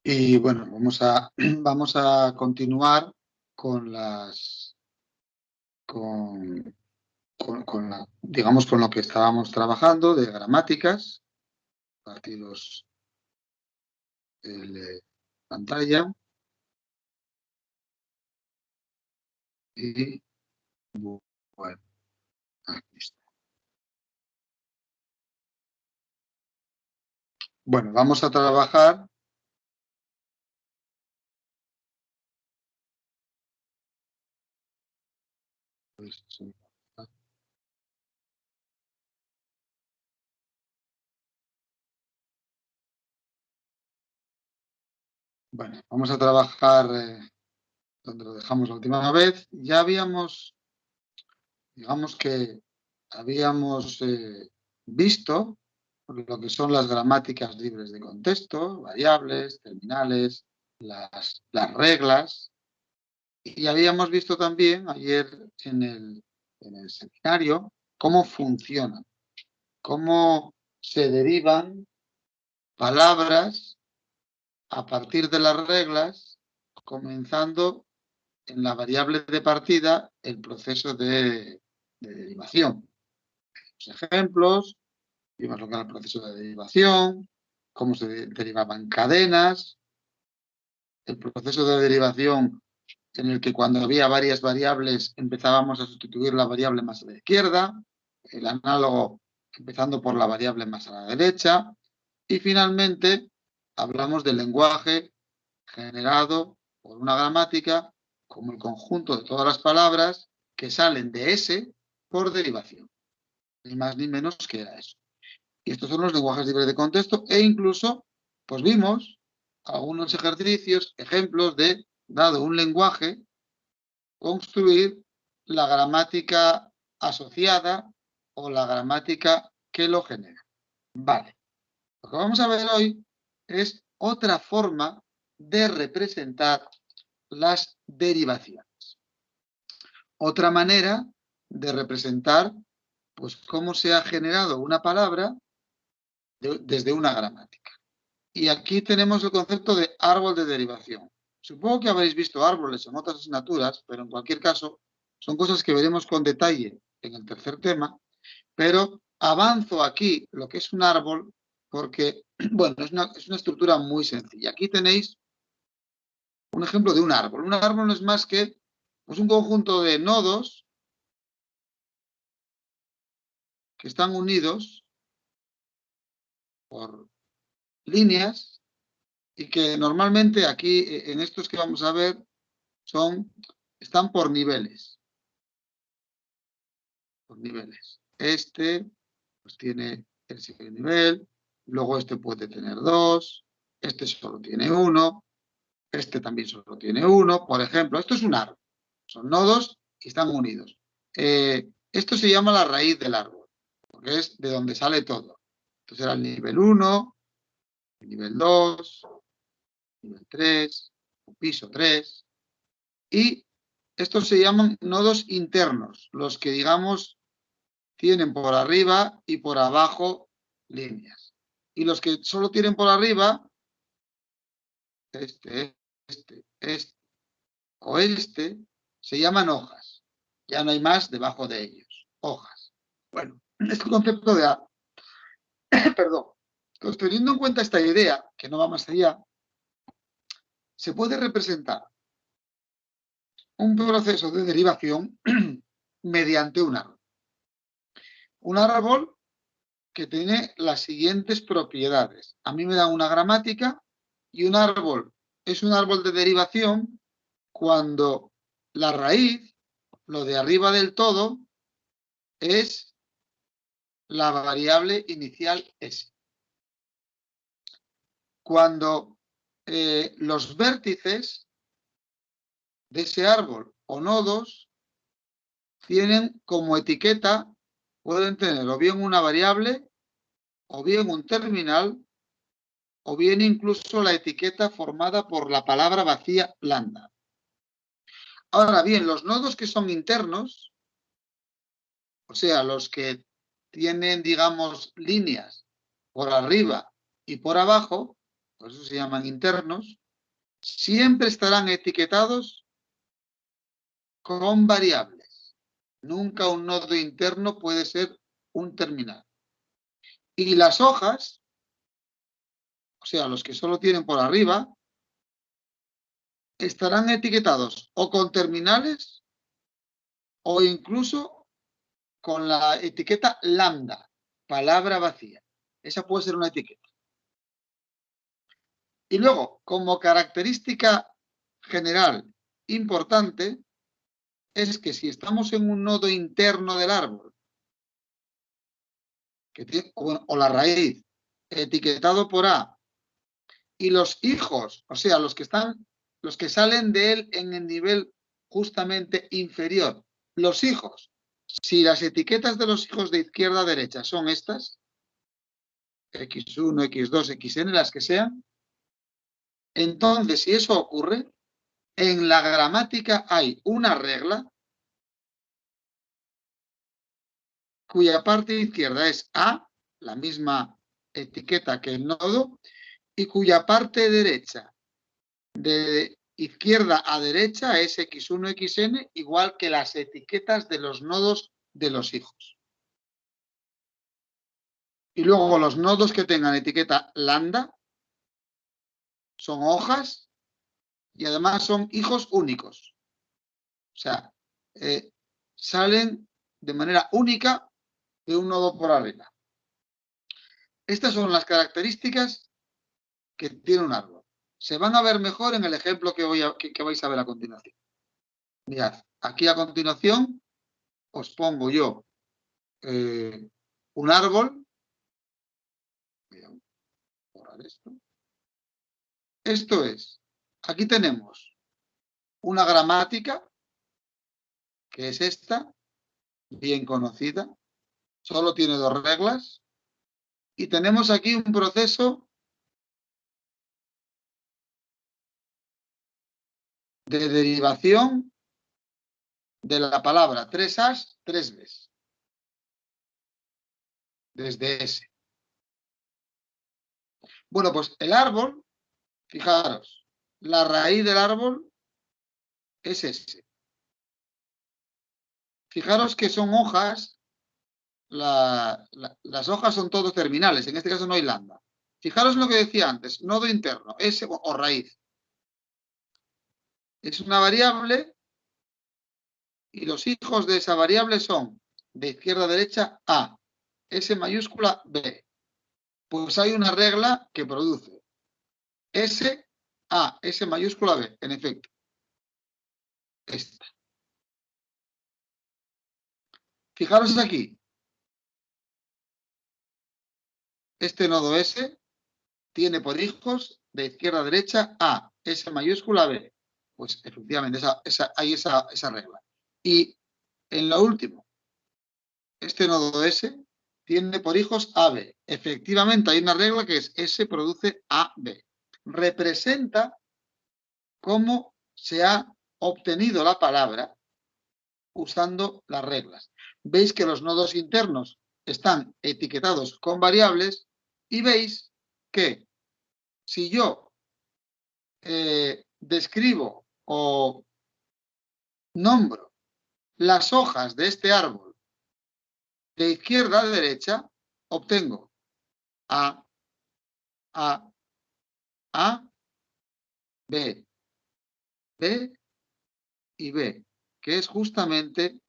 Y bueno, vamos a continuar con digamos, con lo que estábamos trabajando de gramáticas, partidos de pantalla. Y bueno, aquí está. Bueno, vamos a trabajar. Pues, sí. Bueno, vamos a trabajar donde lo dejamos la última vez. Ya habíamos, digamos que habíamos visto lo que son las gramáticas libres de contexto, variables, terminales, las reglas. Y habíamos visto también ayer en el seminario cómo funcionan, cómo se derivan palabras a partir de las reglas, comenzando en la variable de partida el proceso de derivación. Los ejemplos, vimos lo que era el proceso de derivación, cómo se derivaban cadenas, el proceso de derivación en el que cuando había varias variables empezábamos a sustituir la variable más a la izquierda, el análogo empezando por la variable más a la derecha, y finalmente hablamos del lenguaje generado por una gramática como el conjunto de todas las palabras que salen de ese por derivación, ni más ni menos que era eso. Y estos son los lenguajes libres de contexto e incluso pues vimos algunos ejercicios, ejemplos de, dado un lenguaje, construir la gramática asociada o la gramática que lo genera. Vale. Lo que vamos a ver hoy es otra forma de representar las derivaciones. Otra manera de representar pues cómo se ha generado una palabra desde una gramática. Y aquí tenemos el concepto de árbol de derivación. Supongo que habréis visto árboles en otras asignaturas, pero en cualquier caso son cosas que veremos con detalle en el tercer tema, pero avanzo aquí lo que es un árbol porque, bueno, es una estructura muy sencilla. Aquí tenéis un ejemplo de un árbol. Un árbol no es más que pues, un conjunto de nodos que están unidos por líneas y que normalmente aquí, en estos que vamos a ver, están por niveles. Por niveles. Este pues tiene el siguiente nivel, luego este puede tener dos, este solo tiene uno, este también solo tiene uno. Por ejemplo, esto es un árbol. Son nodos y están unidos. Esto se llama la raíz del árbol, porque es de donde sale todo. Entonces era el nivel 1, el nivel 2, nivel 3, el piso 3. Y estos se llaman nodos internos, los que, digamos, tienen por arriba y por abajo líneas. Y los que solo tienen por arriba, este o este, se llaman hojas. Ya no hay más debajo de ellos. Hojas. Bueno, este concepto de perdón. Entonces, teniendo en cuenta esta idea, que no va más allá, se puede representar un proceso de derivación mediante un árbol. Un árbol que tiene las siguientes propiedades. A mí me da una gramática y un árbol es un árbol de derivación cuando la raíz, lo de arriba del todo, es la variable inicial S. Cuando los vértices de ese árbol o nodos tienen como etiqueta, pueden tener o bien una variable, o bien un terminal, o bien incluso la etiqueta formada por la palabra vacía lambda. Ahora bien, los nodos que son internos, o sea, los que tienen, digamos, líneas por arriba y por abajo, por eso se llaman internos, siempre estarán etiquetados con variables. Nunca un nodo interno puede ser un terminal. Y las hojas, o sea, los que solo tienen por arriba, estarán etiquetados o con terminales o incluso con la etiqueta lambda, palabra vacía. Esa puede ser una etiqueta. Y luego, como característica general importante, es que si estamos en un nodo interno del árbol, que tiene, o la raíz, etiquetado por A, y los hijos, o sea, los que salen de él en el nivel justamente inferior, los hijos, si las etiquetas de los hijos de izquierda a derecha son estas, X1, X2, Xn, las que sean, entonces, si eso ocurre, en la gramática hay una regla cuya parte izquierda es A, la misma etiqueta que el nodo, y cuya parte derecha, de izquierda a derecha, es X1, Xn, igual que las etiquetas de los nodos de los hijos. Y luego los nodos que tengan etiqueta lambda son hojas y además son hijos únicos. O sea, salen de manera única de un nodo por arriba. Estas son las características que tiene un árbol. Se van a ver mejor en el ejemplo que vais a ver a continuación. Mirad, aquí a continuación os pongo yo un árbol. Voy a borrar esto. Esto es, aquí tenemos una gramática, que es esta, bien conocida, solo tiene dos reglas, y tenemos aquí un proceso de derivación de la palabra 3As, 3Bs, desde S. Bueno, pues el árbol, fijaros, la raíz del árbol es S. Fijaros que son hojas, las hojas son todos terminales, en este caso no hay lambda. Fijaros lo que decía antes, nodo interno, S o raíz. Es una variable y los hijos de esa variable son de izquierda a derecha A, S mayúscula B. Pues hay una regla que produce S A, S mayúscula B, en efecto. Esta. Fijaros aquí. Este nodo S tiene por hijos de izquierda a derecha A, S mayúscula B. Pues efectivamente hay esa regla. Y en lo último, este nodo S tiene por hijos AB. Efectivamente hay una regla que es S produce AB. Representa cómo se ha obtenido la palabra usando las reglas. Veis que los nodos internos están etiquetados con variables y veis que si yo describo o nombro las hojas de este árbol de izquierda a derecha, obtengo A, B, B y B, que es justamente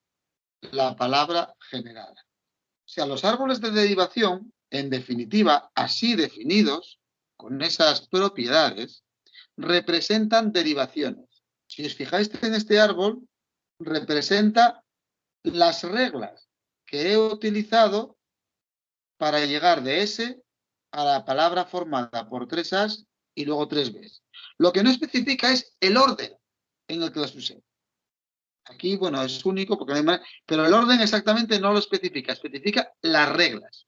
la palabra generada. O sea, los árboles de derivación, en definitiva, así definidos, con esas propiedades, representan derivaciones. Si os fijáis en este árbol, representa las reglas que he utilizado para llegar de S a la palabra formada por 3As y luego 3Bs. Lo que no especifica es el orden en el que las usé. Aquí, bueno, es único, porque no hay manera, pero el orden exactamente no lo especifica las reglas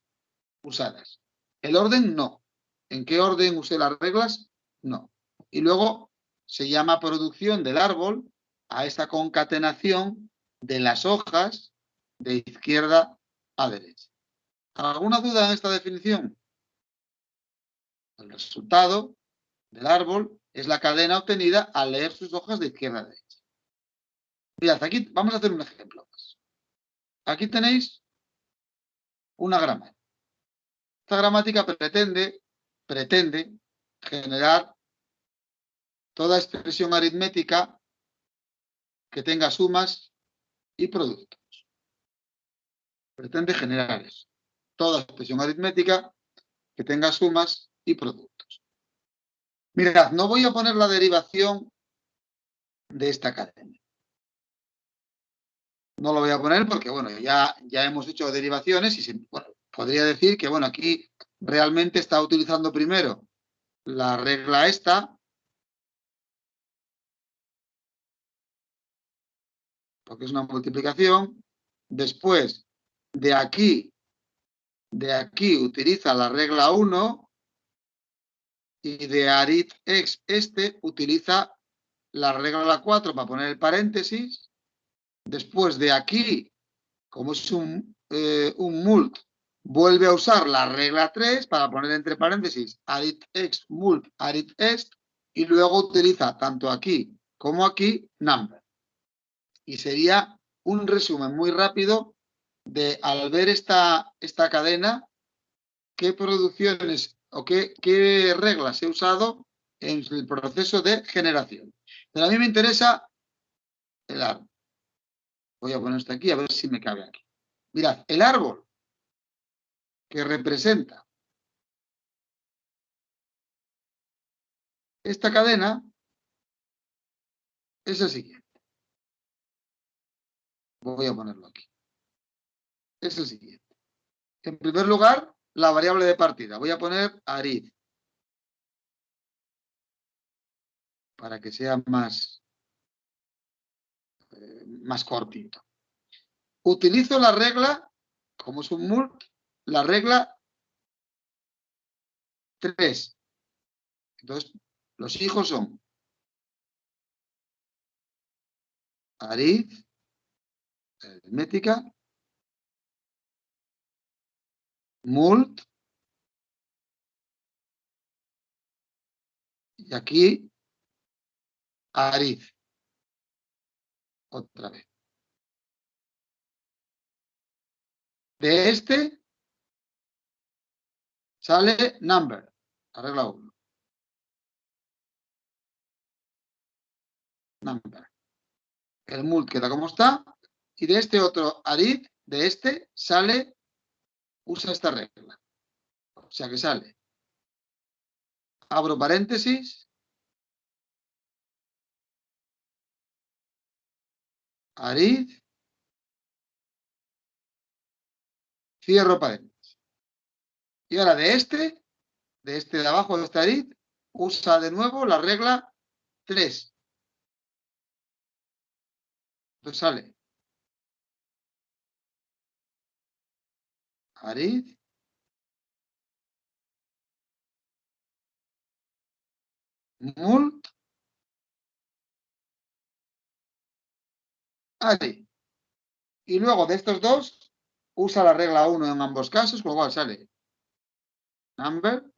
usadas. El orden no. ¿En qué orden usé las reglas? No. Y luego se llama producción del árbol a esa concatenación de las hojas de izquierda a derecha. ¿Alguna duda en esta definición? El resultado del árbol es la cadena obtenida al leer sus hojas de izquierda a derecha. Mirad, aquí vamos a hacer un ejemplo más. Aquí tenéis una gramática. Esta gramática pretende generar toda expresión aritmética que tenga sumas y productos. Pretende generar eso. Toda expresión aritmética que tenga sumas y productos. Mirad, no voy a poner la derivación de esta cadena. No lo voy a poner porque, bueno, ya hemos hecho derivaciones y podría decir que, bueno, aquí realmente está utilizando primero la regla esta, porque es una multiplicación. Después, de aquí utiliza la regla 1 y de arithx utiliza la regla 4 para poner el paréntesis. Después de aquí, como es un mult, vuelve a usar la regla 3 para poner entre paréntesis arithx, mult, arithest, y luego utiliza tanto aquí como aquí number. Y sería un resumen muy rápido de, al ver esta cadena, qué producciones o qué reglas he usado en el proceso de generación. Pero a mí me interesa el árbol. Voy a poner esto aquí a ver si me cabe aquí. Mirad, el árbol que representa esta cadena es el siguiente. Voy a ponerlo aquí. Es el siguiente. En primer lugar, la variable de partida. Voy a poner arith para que sea más cortito. Utilizo la regla, como es un mult, la regla 3. Entonces, los hijos son arith, aritmética, mult, y aquí arith. Otra vez. De este sale number, la regla 1. Number. El mult queda como está. Y de este otro arith, de este, sale, usa esta regla. O sea que sale. Abro paréntesis. Arith. Cierro paréntesis. Y ahora de este de abajo, de este arith, usa de nuevo la regla 3. Entonces sale arith, mult, arith. Y luego de estos dos, usa la regla 1 en ambos casos, con lo cual sale number.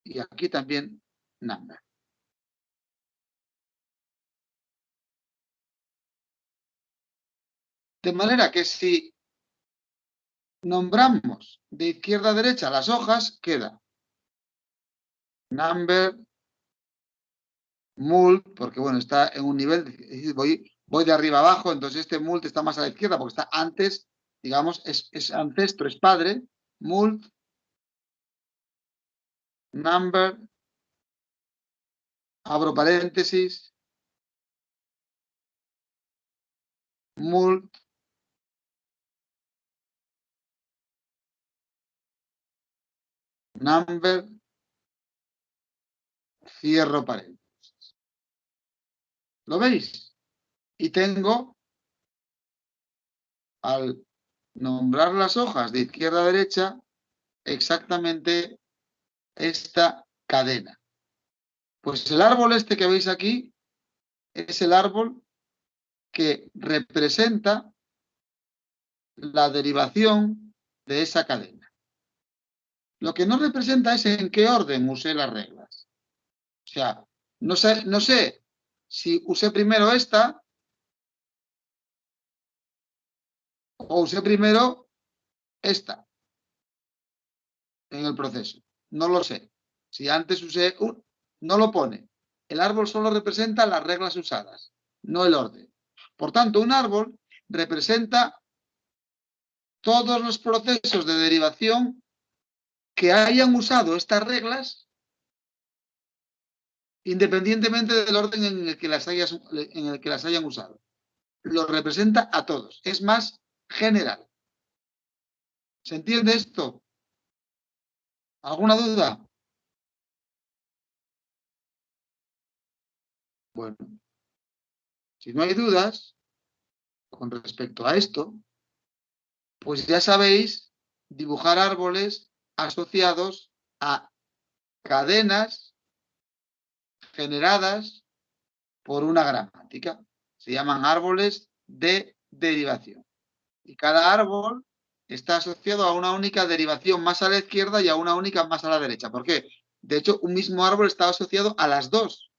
Y aquí también number. De manera que si nombramos de izquierda a derecha las hojas, queda number, mult, porque bueno, está en un nivel, voy de arriba abajo, entonces este mult está más a la izquierda porque está antes, digamos, es ancestro, es padre, mult, number, abro paréntesis, mult, number, cierro paréntesis. ¿Lo veis? Y tengo, al nombrar las hojas de izquierda a derecha, exactamente esta cadena. Pues el árbol este que veis aquí es el árbol que representa la derivación de esa cadena. Lo que no representa es en qué orden usé las reglas. O sea, no sé si usé primero esta o usé primero esta en el proceso. No lo sé. Si antes usé un... No lo pone. El árbol solo representa las reglas usadas, no el orden. Por tanto, un árbol representa todos los procesos de derivación que hayan usado estas reglas independientemente del orden en el que las hayan usado. Lo representa a todos. Es más general. ¿Se entiende esto? ¿Alguna duda? Bueno, si no hay dudas con respecto a esto, pues ya sabéis dibujar árboles asociados a cadenas generadas por una gramática. Se llaman árboles de derivación. Y cada árbol está asociado a una única derivación más a la izquierda y a una única más a la derecha. ¿Por qué? De hecho, un mismo árbol está asociado a las dos.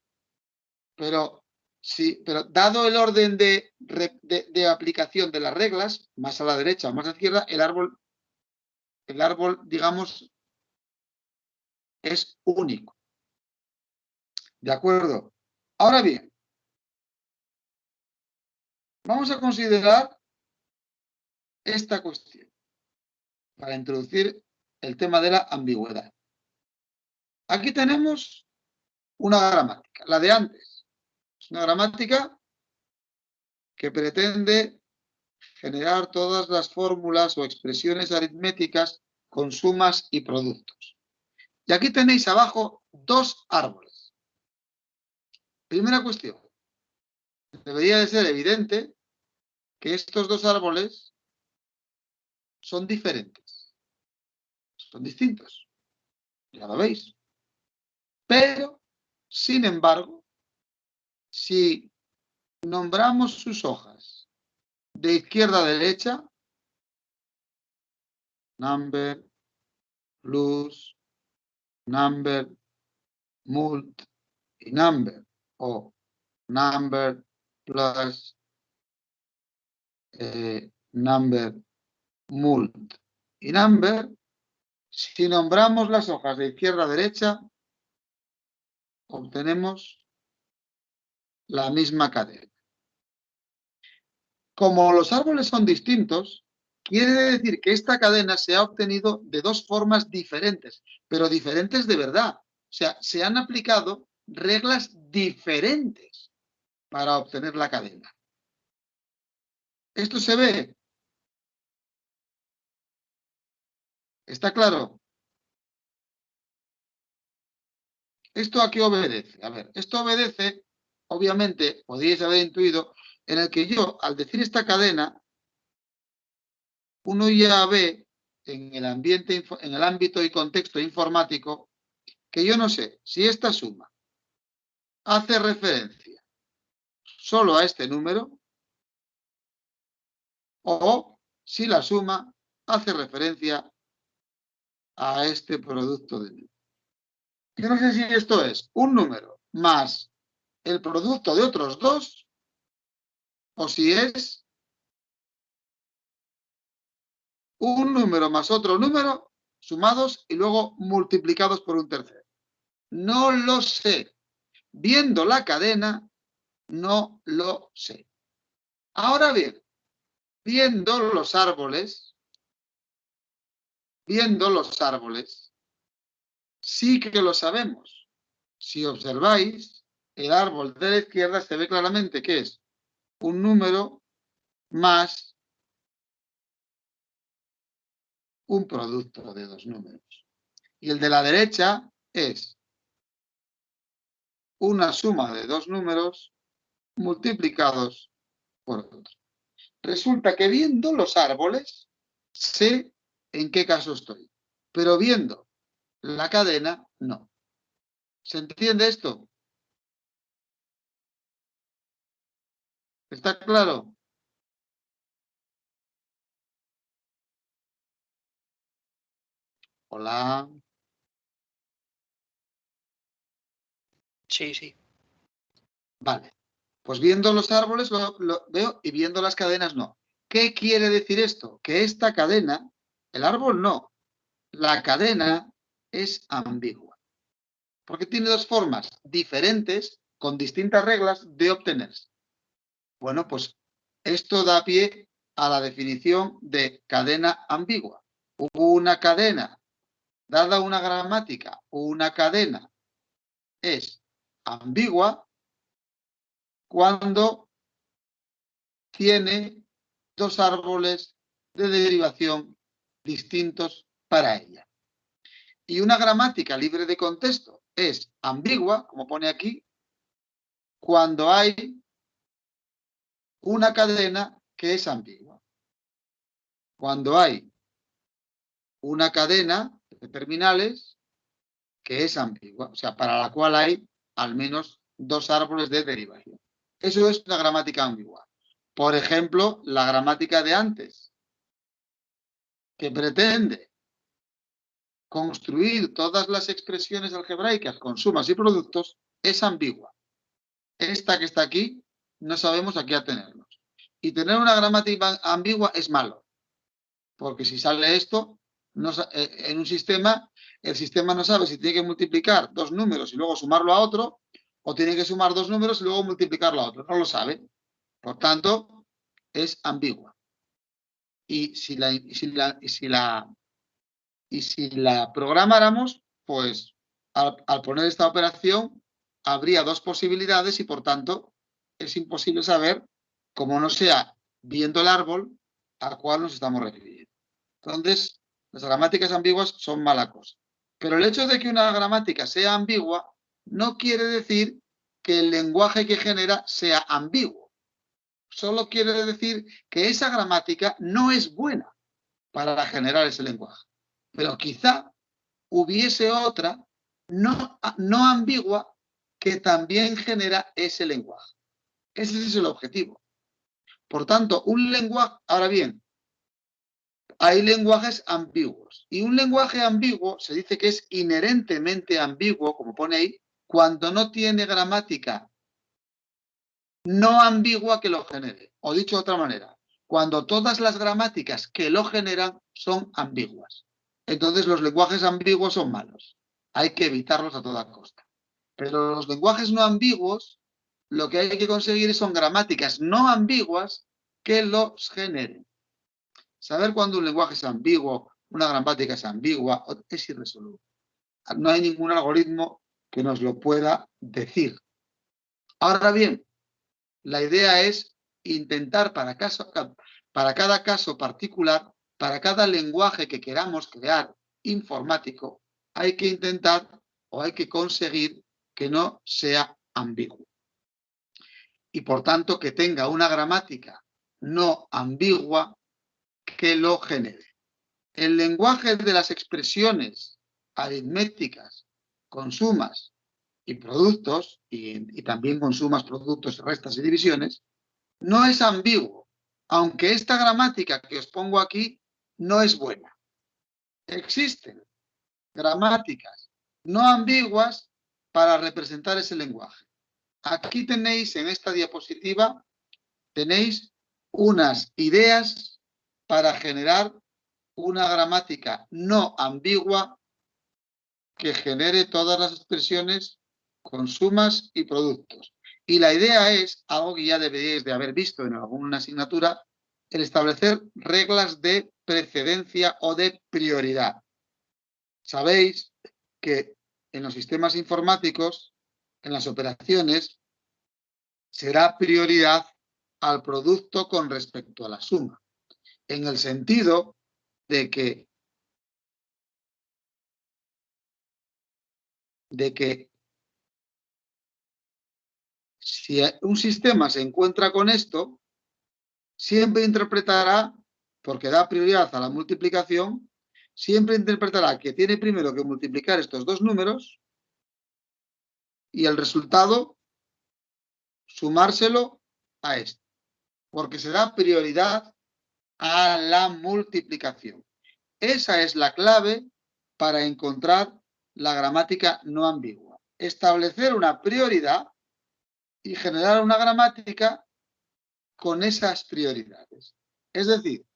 Pero, sí, pero dado el orden de aplicación de las reglas, más a la derecha o más a la izquierda, el árbol, digamos, es único. ¿De acuerdo? Ahora bien, vamos a considerar esta cuestión para introducir el tema de la ambigüedad. Aquí tenemos una gramática, la de antes. Es una gramática que pretende generar todas las fórmulas o expresiones aritméticas con sumas y productos. Y aquí tenéis abajo dos árboles. Primera cuestión. Debería de ser evidente que estos dos árboles son diferentes. Son distintos. Ya lo veis. Pero, sin embargo, si nombramos sus hojas de izquierda a derecha, number, plus, number, mult y number, o number plus number, mult y number, si nombramos las hojas de izquierda a derecha, obtenemos la misma cadena. Como los árboles son distintos, quiere decir que esta cadena se ha obtenido de dos formas diferentes, pero diferentes de verdad. O sea, se han aplicado reglas diferentes para obtener la cadena. ¿Esto se ve? ¿Está claro? ¿Esto a qué obedece? A ver, esto obedece, obviamente, podríais haber intuido, en el que yo, al decir esta cadena, uno ya ve en el ambiente, en el ámbito y contexto informático, que yo no sé si esta suma hace referencia solo a este número o si la suma hace referencia a este producto de números. Yo no sé si esto es un número más el producto de otros dos o si es un número más otro número sumados y luego multiplicados por un tercero. No lo sé. Viendo la cadena, no lo sé. Ahora bien, viendo los árboles, sí que lo sabemos. Si observáis, el árbol de la izquierda se ve claramente que es un número más un producto de dos números. Y el de la derecha es una suma de dos números multiplicados por otro. Resulta que viendo los árboles, sé en qué caso estoy, pero viendo la cadena, no. ¿Se entiende esto? ¿Está claro? Hola. Sí, sí. Vale. Pues viendo los árboles lo veo y viendo las cadenas no. ¿Qué quiere decir esto? Que esta cadena, el árbol no, la cadena es ambigua. Porque tiene dos formas diferentes, con distintas reglas, de obtenerse. Bueno, pues esto da pie a la definición de cadena ambigua. Una cadena, dada una gramática, una cadena es ambigua cuando tiene dos árboles de derivación distintos para ella. Y una gramática libre de contexto es ambigua, como pone aquí, cuando hay una cadena que es ambigua. Cuando hay una cadena de terminales que es ambigua, o sea, para la cual hay al menos dos árboles de derivación. Eso es una gramática ambigua. Por ejemplo, la gramática de antes, que pretende construir todas las expresiones algebraicas con sumas y productos, es ambigua. Esta que está aquí, no sabemos a qué atenernos. Y tener una gramática ambigua es malo, porque si sale esto, en un sistema, el sistema no sabe si tiene que multiplicar dos números y luego sumarlo a otro, o tiene que sumar dos números y luego multiplicarlo a otro. No lo sabe. Por tanto, es ambigua. Y si la programáramos, pues al poner esta operación, habría dos posibilidades y por tanto es imposible saber, como no sea viendo el árbol, al cual nos estamos refiriendo. Entonces, las gramáticas ambiguas son mala cosa. Pero el hecho de que una gramática sea ambigua no quiere decir que el lenguaje que genera sea ambiguo. Solo quiere decir que esa gramática no es buena para generar ese lenguaje. Pero quizá hubiese otra no ambigua que también genera ese lenguaje. Ese es el objetivo. Por tanto, un lenguaje, ahora bien, hay lenguajes ambiguos. Y un lenguaje ambiguo se dice que es inherentemente ambiguo, como pone ahí, cuando no tiene gramática no ambigua que lo genere. O dicho de otra manera, cuando todas las gramáticas que lo generan son ambiguas. Entonces los lenguajes ambiguos son malos. Hay que evitarlos a toda costa. Pero los lenguajes no ambiguos, lo que hay que conseguir son gramáticas no ambiguas que los generen. Saber cuándo un lenguaje es ambiguo, una gramática es ambigua, es irresoluble. No hay ningún algoritmo que nos lo pueda decir. Ahora bien, la idea es intentar para cada caso particular, para cada lenguaje que queramos crear informático, hay que intentar o hay que conseguir que no sea ambiguo. Y por tanto que tenga una gramática no ambigua que lo genere. El lenguaje de las expresiones aritméticas con sumas y productos, y también con sumas, productos, restas y divisiones, no es ambiguo, aunque esta gramática que os pongo aquí no es buena. Existen gramáticas no ambiguas para representar ese lenguaje. Aquí tenéis en esta diapositiva, tenéis unas ideas para generar una gramática no ambigua que genere todas las expresiones con sumas y productos. Y la idea es, algo que ya deberíais de haber visto en alguna asignatura, el establecer reglas de precedencia o de prioridad. Sabéis que en los sistemas informáticos, en las operaciones, será prioridad al producto con respecto a la suma, en el sentido de que si un sistema se encuentra con esto, siempre interpretará, porque da prioridad a la multiplicación, siempre interpretará que tiene primero que multiplicar estos dos números y el resultado sumárselo a este, porque se da prioridad a la multiplicación. Esa es la clave para encontrar la gramática no ambigua. Establecer una prioridad y generar una gramática con esas prioridades. Es decir,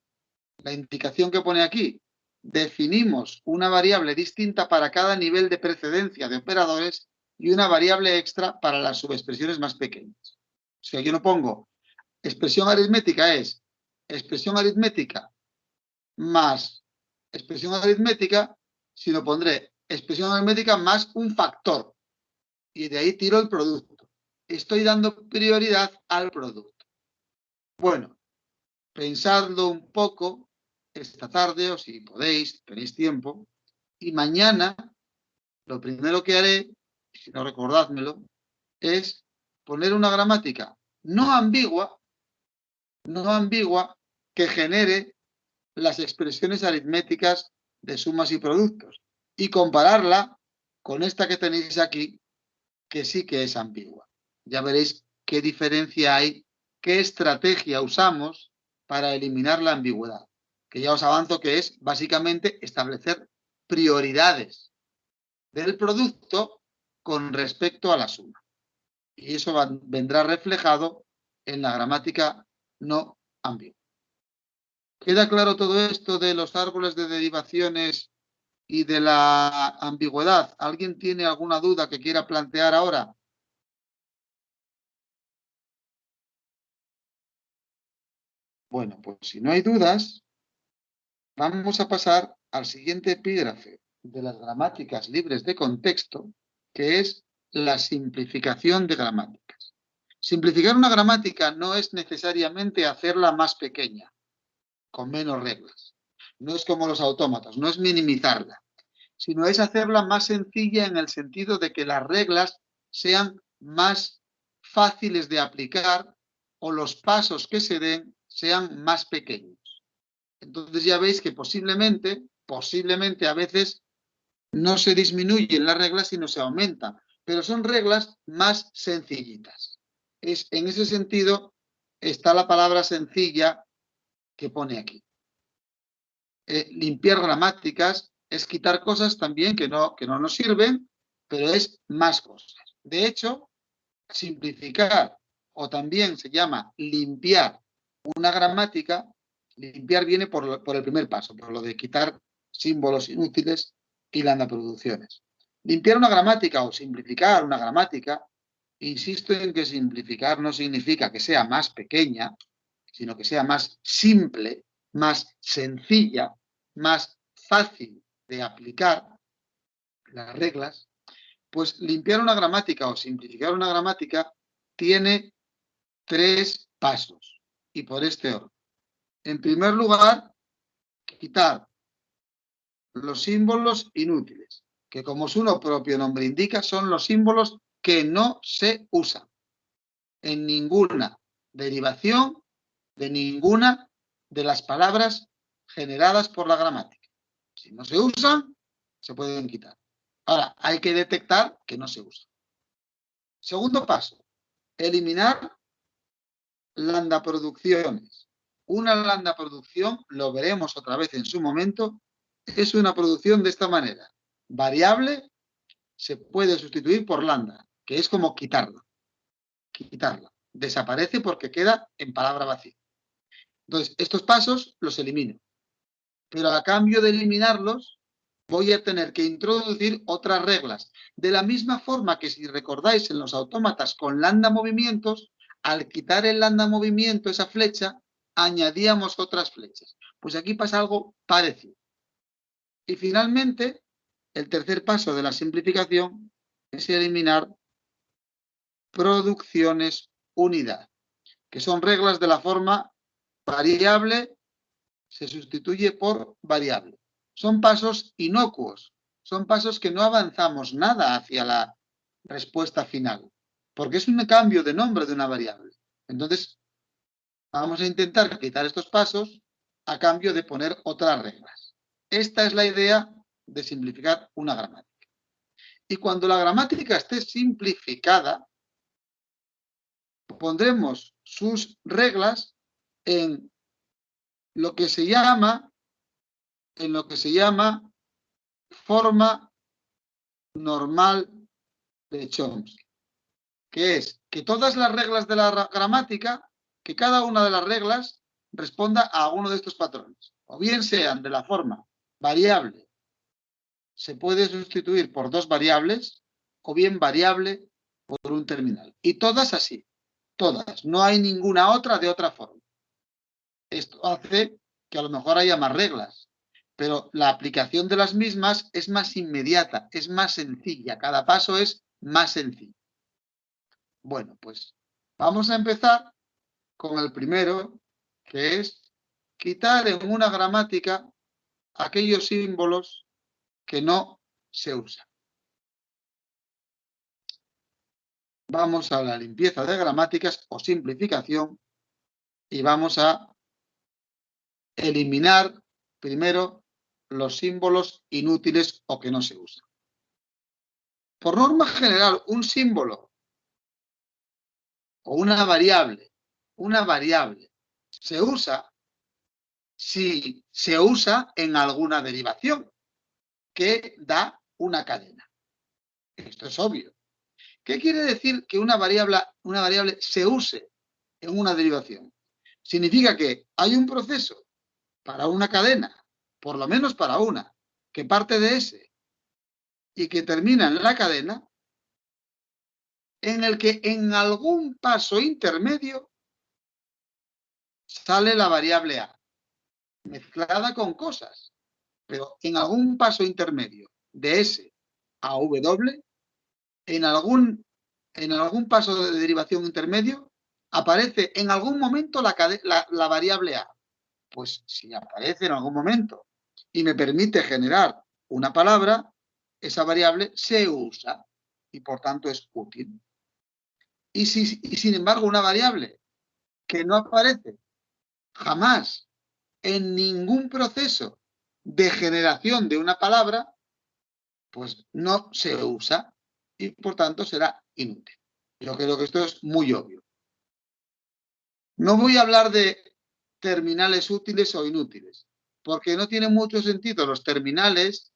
la indicación que pone aquí, definimos una variable distinta para cada nivel de precedencia de operadores y una variable extra para las subexpresiones más pequeñas. O sea, yo no pongo expresión aritmética es expresión aritmética más expresión aritmética, sino pondré expresión aritmética más un factor. Y de ahí tiro el producto. Estoy dando prioridad al producto. Bueno, pensadlo un poco esta tarde, o si podéis, tenéis tiempo, y mañana lo primero que haré, si no recordádmelo, es poner una gramática no ambigua que genere las expresiones aritméticas de sumas y productos y compararla con esta que tenéis aquí, que sí que es ambigua. Ya veréis qué diferencia hay, qué estrategia usamos para eliminar la ambigüedad, que ya os avanzo que es básicamente establecer prioridades del producto con respecto a la suma. Y eso vendrá reflejado en la gramática no ambigua. ¿Queda claro todo esto de los árboles de derivaciones y de la ambigüedad? ¿Alguien tiene alguna duda que quiera plantear ahora? Bueno, pues si no hay dudas, vamos a pasar al siguiente epígrafe de las gramáticas libres de contexto, que es la simplificación de gramáticas. Simplificar una gramática no es necesariamente hacerla más pequeña, con menos reglas. No es como los autómatas, no es minimizarla, sino es hacerla más sencilla en el sentido de que las reglas sean más fáciles de aplicar o los pasos que se den sean más pequeños. Entonces ya veis que posiblemente a veces no se disminuyen las reglas, sino se aumentan, pero son reglas más sencillitas. En ese sentido está la palabra sencilla que pone aquí. Limpiar gramáticas es quitar cosas también que no nos sirven, pero es más cosas. De hecho, simplificar o también se llama limpiar una gramática, limpiar viene por el primer paso, por lo de quitar símbolos inútiles y landaproducciones. Limpiar una gramática o simplificar una gramática, insisto en que simplificar no significa que sea más pequeña, sino que sea más simple, más sencilla, más fácil de aplicar las reglas, pues limpiar una gramática o simplificar una gramática tiene 3 pasos y por este orden. En primer lugar, quitar los símbolos inútiles, que como su propio nombre indica, son los símbolos que no se usan en ninguna derivación de ninguna de las palabras generadas por la gramática. Si no se usan, se pueden quitar. Ahora, hay que detectar que no se usan. Segundo paso, eliminar landaproducciones. Una landaproducción, lo veremos otra vez en su momento, es una producción de esta manera. Variable se puede sustituir por lambda, que es como quitarla. Desaparece porque queda en palabra vacía. Entonces, estos pasos los elimino. Pero a cambio de eliminarlos, voy a tener que introducir otras reglas. De la misma forma que si recordáis en los autómatas con lambda movimientos, al quitar el lambda movimiento, esa flecha, añadíamos otras flechas. Pues aquí pasa algo parecido. Y finalmente, el tercer paso de la simplificación es eliminar producciones unidad, que son reglas de la forma variable se sustituye por variable. Son pasos inocuos, son pasos que no avanzamos nada hacia la respuesta final, porque es un cambio de nombre de una variable. Entonces, vamos a intentar quitar estos pasos a cambio de poner otras reglas. Esta es la idea de simplificar una gramática. Y cuando la gramática esté simplificada, pondremos sus reglas en lo que se llama forma normal de Chomsky, que es que todas las reglas de la gramática, que cada una de las reglas responda a uno de estos patrones, o bien sean de la forma variable, se puede sustituir por dos variables, o bien variable por un terminal. Y todas así, todas, no hay ninguna otra de otra forma. Esto hace que a lo mejor haya más reglas, pero la aplicación de las mismas es más inmediata, es más sencilla, cada paso es más sencillo. Bueno, pues vamos a empezar con el primero, que es quitar en una gramática aquellos símbolos que no se usan. Vamos a la limpieza de gramáticas o simplificación y vamos a eliminar primero los símbolos inútiles o que no se usan. Por norma general, un símbolo o una variable se usa si se usa en alguna derivación que da una cadena. Esto es obvio. ¿Qué quiere decir que una variable se use en una derivación? Significa que hay un proceso para una cadena, por lo menos para una, que parte de S y que termina en la cadena, en el que en algún paso intermedio sale la variable A, mezclada con cosas, pero en algún paso intermedio de S a W, en algún paso de derivación intermedio, aparece en algún momento la variable A. Pues si aparece en algún momento y me permite generar una palabra, esa variable se usa y por tanto es útil. Y sin embargo una variable que no aparece jamás en ningún proceso de generación de una palabra, pues no se usa y por tanto será inútil. Yo creo que esto es muy obvio. No voy a hablar de terminales útiles o inútiles, porque no tiene mucho sentido. Los terminales,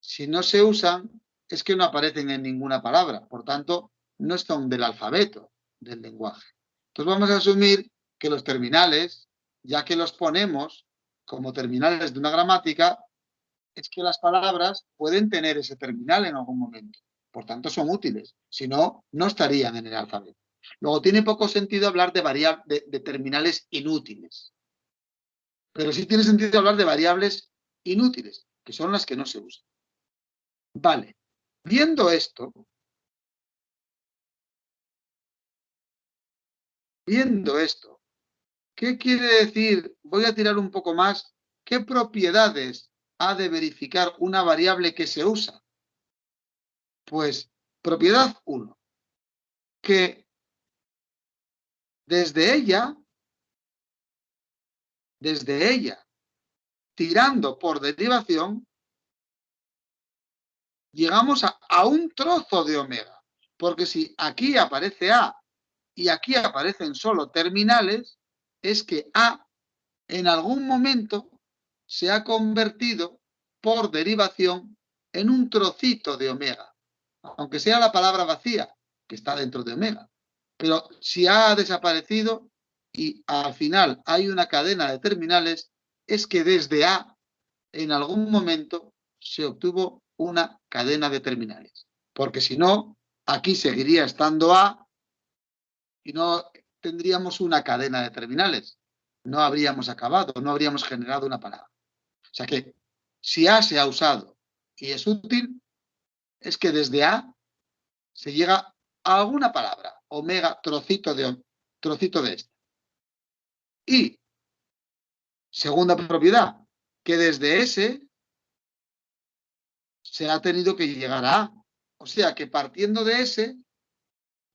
si no se usan, es que no aparecen en ninguna palabra, por tanto, no son del alfabeto del lenguaje. Entonces vamos a asumir que los terminales, ya que los ponemos como terminales de una gramática, es que las palabras pueden tener ese terminal en algún momento. Por tanto, son útiles. Si no, no estarían en el alfabeto. Luego, tiene poco sentido hablar de terminales inútiles. Pero sí tiene sentido hablar de variables inútiles, que son las que no se usan. Vale. Viendo esto, ¿qué quiere decir? Voy a tirar un poco más. ¿Qué propiedades ha de verificar una variable que se usa? Pues, propiedad 1, que desde ella, tirando por derivación, llegamos a un trozo de omega. Porque si aquí aparece A y aquí aparecen solo terminales, es que A en algún momento se ha convertido por derivación en un trocito de omega, aunque sea la palabra vacía, que está dentro de omega. Pero si A ha desaparecido y al final hay una cadena de terminales, es que desde A en algún momento se obtuvo una cadena de terminales. Porque si no, aquí seguiría estando A y no tendríamos una cadena de terminales. No habríamos acabado, no habríamos generado una palabra. O sea que si A se ha usado y es útil, es que desde A se llega a alguna palabra, omega, trocito de esta. Y, segunda propiedad, que desde S se ha tenido que llegar a A. O sea que partiendo de S,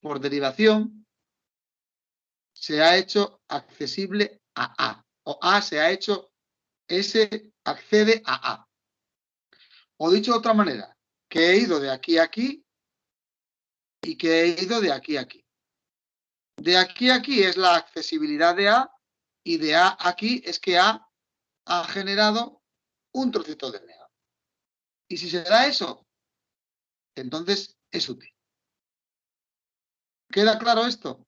por derivación, se ha hecho accesible a A. O A se ha hecho, S accede a A. O dicho de otra manera, que he ido de aquí a aquí y que he ido de aquí a aquí. De aquí a aquí es la accesibilidad de A y de A a aquí es que A ha generado un trocito de omega. Y si se da eso, entonces es útil. ¿Queda claro esto?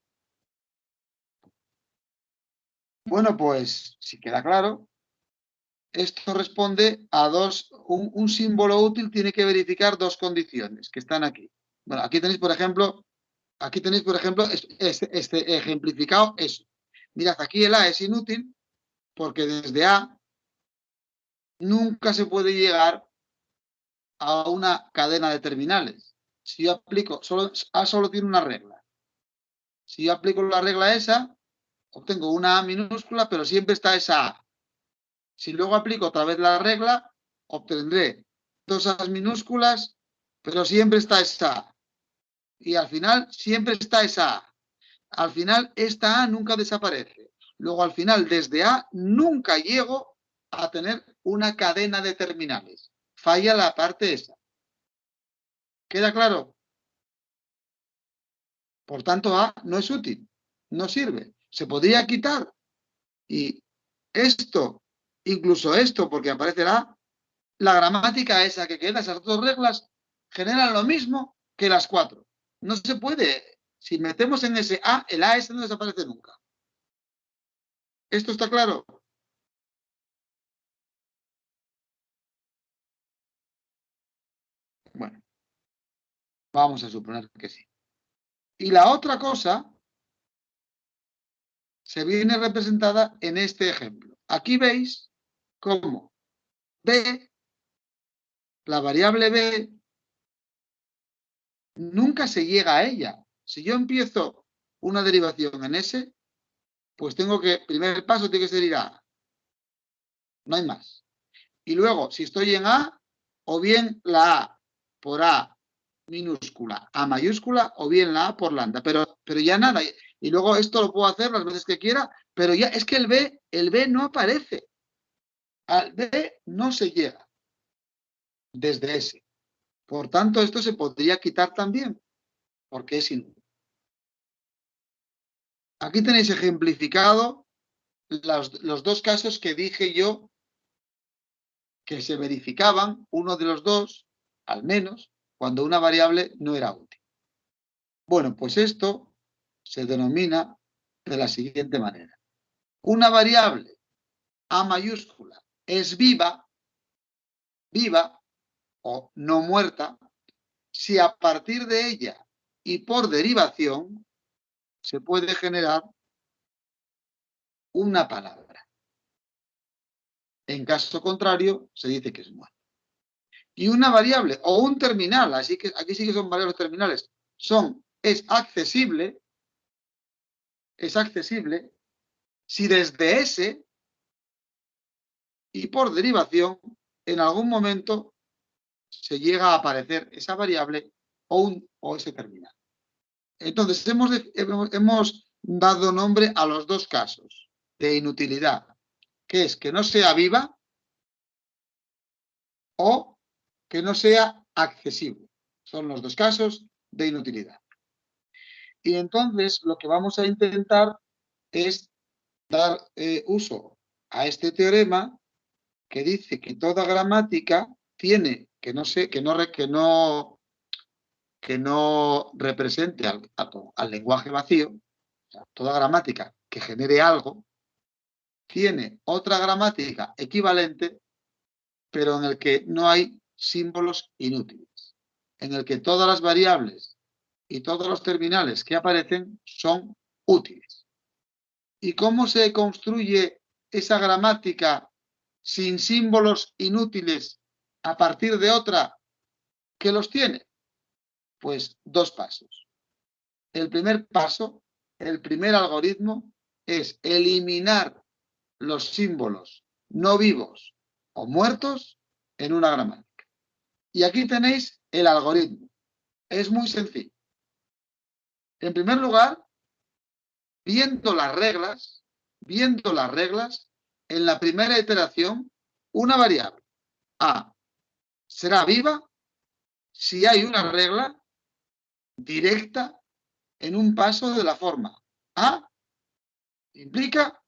Bueno, pues si queda claro, esto responde a un símbolo útil tiene que verificar dos condiciones que están aquí. Bueno, aquí tenéis, por ejemplo, ejemplificado eso. Mirad, aquí el A es inútil porque desde A nunca se puede llegar a una cadena de terminales. Si yo aplico, A solo tiene una regla. Si yo aplico la regla esa, obtengo una A minúscula, pero siempre está esa A. Si luego aplico otra vez la regla, obtendré dos A's minúsculas, pero siempre está esa A. Y al final siempre está esa A. Al final esta A nunca desaparece. Luego al final desde A nunca llego a tener una cadena de terminales. Falla la parte esa. ¿Queda claro? Por tanto, A no es útil, no sirve. Se podría quitar. Y esto, incluso esto, porque aparecerá la gramática esa que queda, esas dos reglas, generan lo mismo que las cuatro. No se puede. Si metemos en ese A, el A ese no desaparece nunca. ¿Esto está claro? Bueno, vamos a suponer que sí. Y la otra cosa se viene representada en este ejemplo. Aquí veis cómo B, la variable B, nunca se llega a ella. Si yo empiezo una derivación en S, pues tengo que, primer paso tiene que ser ir a A. No hay más. Y luego, si estoy en A, o bien la A por A minúscula, A mayúscula, o bien la A por lambda. Pero ya nada. Y luego esto lo puedo hacer las veces que quiera, pero ya es que el B no aparece. Al B no se llega desde S. Por tanto, esto se podría quitar también, porque es inútil. Aquí tenéis ejemplificado los dos casos que dije yo que se verificaban, uno de los dos, al menos, cuando una variable no era útil. Bueno, pues esto se denomina de la siguiente manera. Una variable A mayúscula es viva o no muerta, si a partir de ella y por derivación se puede generar una palabra. En caso contrario, se dice que es muerta. Y una variable o un terminal, así que aquí sí que son variables terminales, es accesible si desde S y por derivación en algún momento se llega a aparecer esa variable o ese terminal. Entonces hemos dado nombre a los dos casos de inutilidad, que es que no sea viva o que no sea accesible. Son los dos casos de inutilidad. Y entonces lo que vamos a intentar es dar uso a este teorema que dice que toda gramática tiene que no represente al lenguaje vacío, o sea, toda gramática que genere algo, tiene otra gramática equivalente, pero en el que no hay símbolos inútiles, en el que todas las variables y todos los terminales que aparecen son útiles. ¿Y cómo se construye esa gramática sin símbolos inútiles a partir de otra que los tiene? Pues dos pasos. El primer paso, el primer algoritmo, es eliminar los símbolos no vivos o muertos en una gramática. Y aquí tenéis el algoritmo. Es muy sencillo. En primer lugar, viendo las reglas, en la primera iteración, una variable A será viva si hay una regla directa en un paso de la forma A implica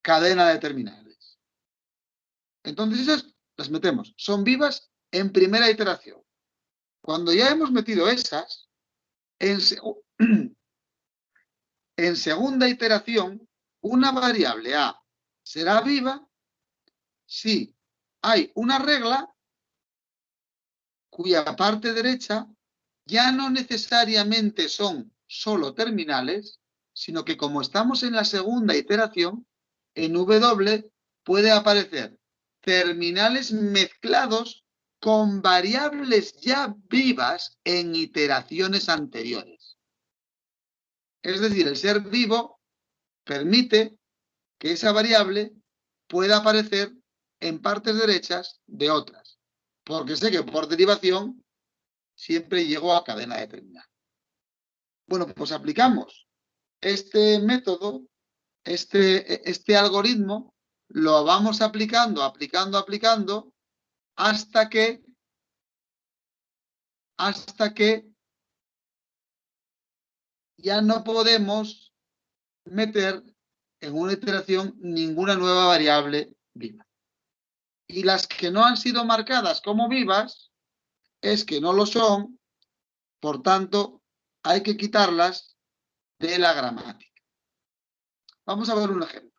cadena de terminales. Entonces esas las metemos. Son vivas en primera iteración. Cuando ya hemos metido esas, en segunda iteración, una variable A será viva si hay una regla cuya parte derecha ya no necesariamente son solo terminales, sino que como estamos en la segunda iteración, en W puede aparecer terminales mezclados con variables ya vivas en iteraciones anteriores. Es decir, el ser vivo permite que esa variable pueda aparecer en partes derechas de otras, porque sé que por derivación siempre llego a cadena de terminal. Bueno, pues aplicamos este método, este algoritmo, lo vamos aplicando, hasta que ya no podemos meter en una iteración ninguna nueva variable viva. Y las que no han sido marcadas como vivas es que no lo son, por tanto, hay que quitarlas de la gramática. Vamos a ver un ejemplo.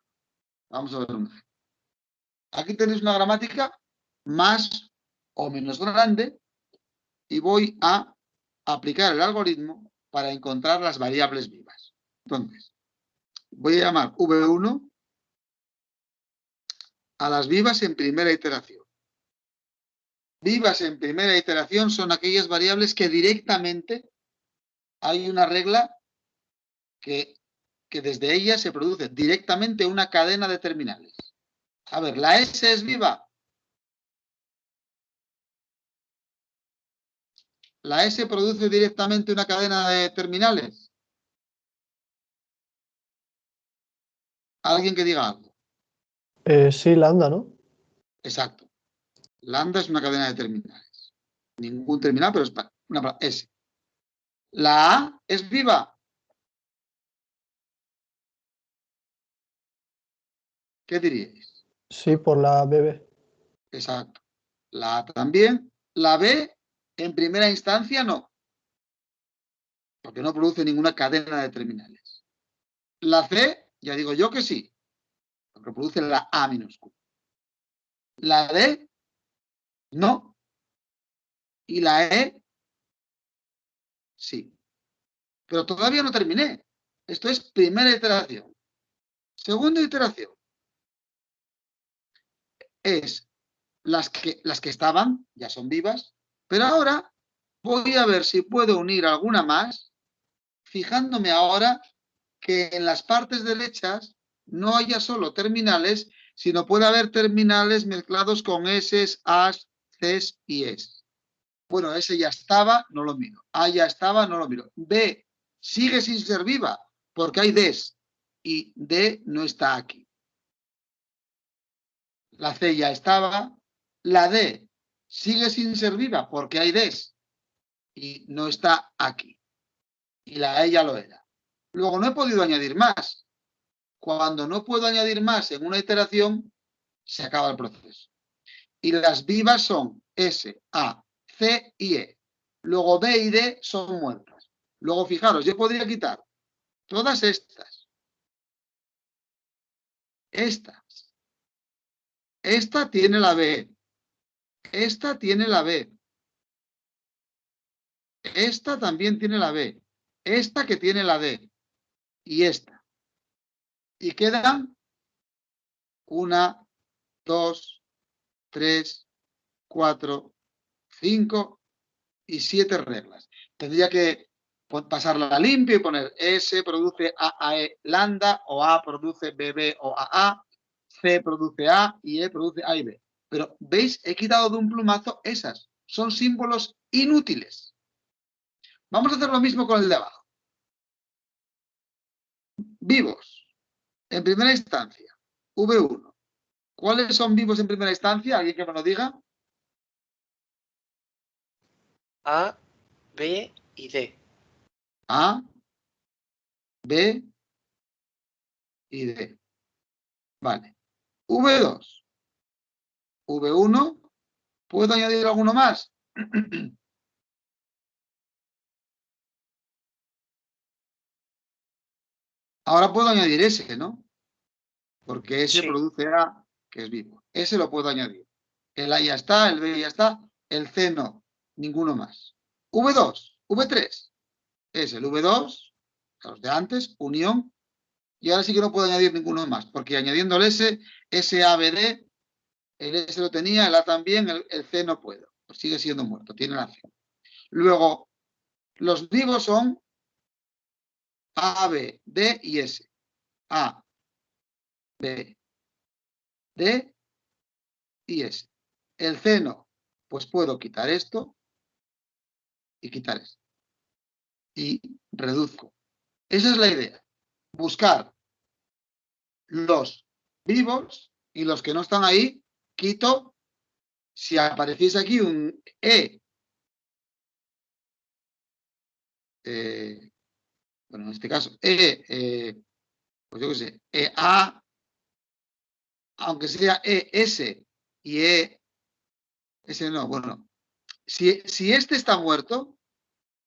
Aquí tenéis una gramática más o menos grande y voy a aplicar el algoritmo para encontrar las variables vivas. Entonces, voy a llamar V1 a las vivas en primera iteración. Vivas en primera iteración son aquellas variables que directamente hay una regla que desde ella se produce directamente una cadena de terminales. A ver, ¿la S es viva? ¿La S produce directamente una cadena de terminales? ¿Alguien que diga algo? Sí, lambda, ¿no? Exacto. Lambda es una cadena de terminales. Ningún terminal, pero es una S. ¿La A es viva? ¿Qué diríais? Sí, por la BB. Exacto. La A también. La B, en primera instancia, no. Porque no produce ninguna cadena de terminales. La C, ya digo yo que sí. Porque produce la A minúscula. La D, no. Y la E, sí. Pero todavía no terminé. Esto es primera iteración. Segunda iteración. Es las que estaban, ya son vivas, pero ahora voy a ver si puedo unir alguna más, fijándome ahora que en las partes derechas no haya solo terminales, sino puede haber terminales mezclados con S, As, Cs y Es. Bueno, S ya estaba, no lo miro. A ya estaba, no lo miro. B sigue sin ser viva, porque hay Ds, y D no está aquí. La C ya estaba. La D sigue sin ser viva porque hay Ds y no está aquí. Y la E ya lo era. Luego no he podido añadir más. Cuando no puedo añadir más en una iteración, se acaba el proceso. Y las vivas son S, A, C y E. Luego B y D son muertas. Luego fijaros, yo podría quitar todas estas. Estas. Esta tiene la B. Esta tiene la B. Esta también tiene la B. Esta que tiene la D. Y esta. Y quedan 1, 2, 3, 4, 5 y 7 reglas. Tendría que pasarla a limpio y poner S produce AAE lambda o A produce BB o AA, C produce A y E produce A y B. Pero, ¿veis? He quitado de un plumazo esas. Son símbolos inútiles. Vamos a hacer lo mismo con el de abajo. Vivos. En primera instancia, V1. ¿Cuáles son vivos en primera instancia? ¿Alguien que me lo diga? A, B y D. A, B y D. Vale. V2. V1 ¿Puedo añadir alguno más? Ahora puedo añadir ese, ¿no? Porque ese Sí. produce A, que es vivo. Ese lo puedo añadir. El A ya está, el B ya está, el C no, ninguno más. V2, V3, es el V2, los de antes, unión, y ahora sí que no puedo añadir ninguno más, porque añadiendo el S, SABD, el S lo tenía, el A también, el C no puedo, pues sigue siendo muerto, tiene la C. Luego, los vivos son A, B, D y S. A, B, D y S. El C no, pues puedo quitar esto y quitar esto. Y reduzco. Esa es la idea. Buscar los vivos y los que no están ahí, quito. Si apareciese aquí un bueno, en este caso, pues yo qué sé, A, aunque sea S y S no, bueno, si este está muerto,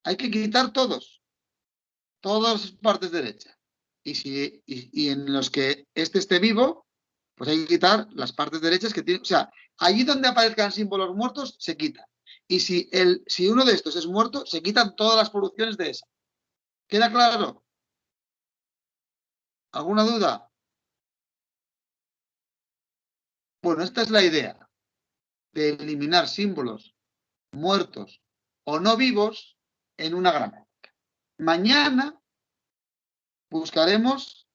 hay que quitar todas las partes derechas. Y en los que este esté vivo, pues hay que quitar las partes derechas que tiene. O sea, allí donde aparezcan símbolos muertos, se quita. Y si uno de estos es muerto, se quitan todas las producciones de esa. ¿Queda claro? ¿Alguna duda? Bueno, esta es la idea de eliminar símbolos muertos o no vivos en una gramática. Mañana buscaremos,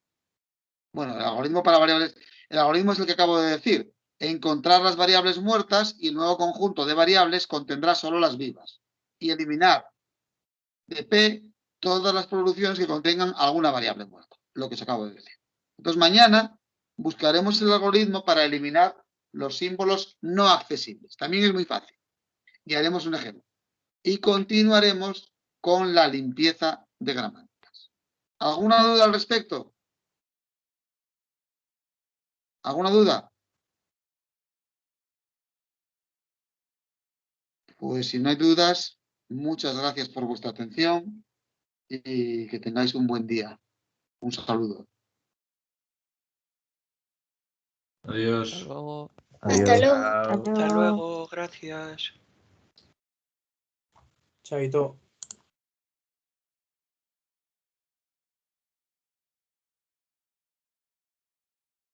bueno, el algoritmo para variables, el algoritmo es el que acabo de decir, encontrar las variables muertas y el nuevo conjunto de variables contendrá solo las vivas y eliminar de P todas las producciones que contengan alguna variable muerta, lo que os acabo de decir. Entonces mañana buscaremos el algoritmo para eliminar los símbolos no accesibles. También es muy fácil. Y haremos un ejemplo. Y continuaremos con la limpieza de gramáticas. ¿Alguna duda al respecto? ¿Alguna duda? Pues si no hay dudas, muchas gracias por vuestra atención y que tengáis un buen día. Un saludo. Adiós. Hasta luego. Hasta luego. Chao. Hasta luego. Gracias. Chaito.